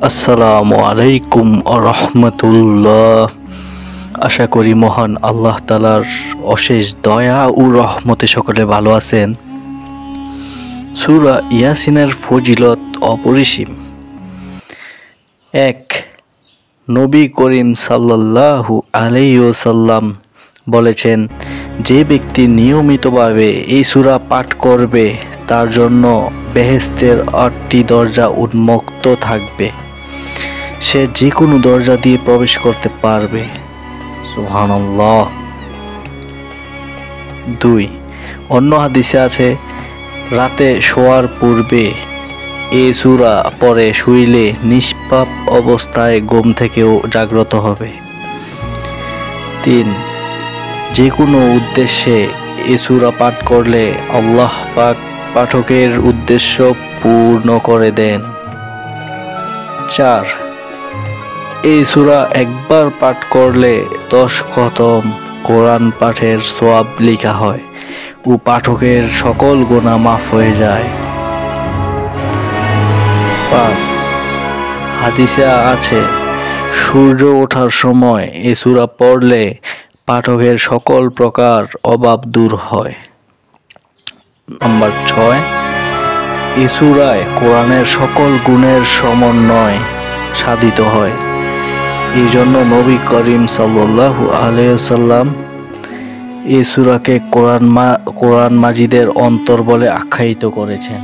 আসসালামু আলাইকুম রহমতুল্লাহ। আশা করি মহান আল্লাহ তাআলার অশেষ দয়া ও রহমতে সকলে ভালো আছেন। সূরা ইয়াসিনের ফজিলত অপরিসীম। 1, নবী করিম সাল্লাল্লাহু আলাইহি ওয়াসাল্লাম বলেছেন, যে ব্যক্তি নিয়মিতভাবে এই সূরা পাঠ করবে তার জন্য বেহেশতের 8টি দরজা উন্মুক্ত থাকবে, সে যে কোনো দরজা দিয়ে প্রবেশ করতে পারবে। সুবহানাল্লাহ। 2, অন্য হাদিসে আছে, রাতে শোয়ার পূর্বে এই সূরা পড়ে শুইলে নিষ্পাপ অবস্থায় ঘুম থেকেও জাগ্রত হবে। 3, যে কোনো উদ্দেশ্যে এই সূরা পাঠ করলে আল্লাহ পাক পাঠকের উদ্দেশ্য পূর্ণ করে দেন। 4, এই সূরা একবার পাঠ করলে 10 খতম কোরআন পাঠের সওয়াব লেখা হয় ও পাঠকের সকল গুনাহ মাফ হয়ে যায়। 5, হাদিসে আছে, সূর্য ওঠার সময় এই সূরা পড়লে পাঠকের সকল প্রকার অভাব দূর হয়। 6, এই সূরায় কোরআনের সকল গুণের সমন্বয় সাধিত হয়। এই জন্য নবী করিম সাল্লাল্লাহু আলাইহি ওয়াসাল্লাম এই সূরাকে কোরআন মাজিদের অন্তর বলে আখ্যায়িত করেছেন।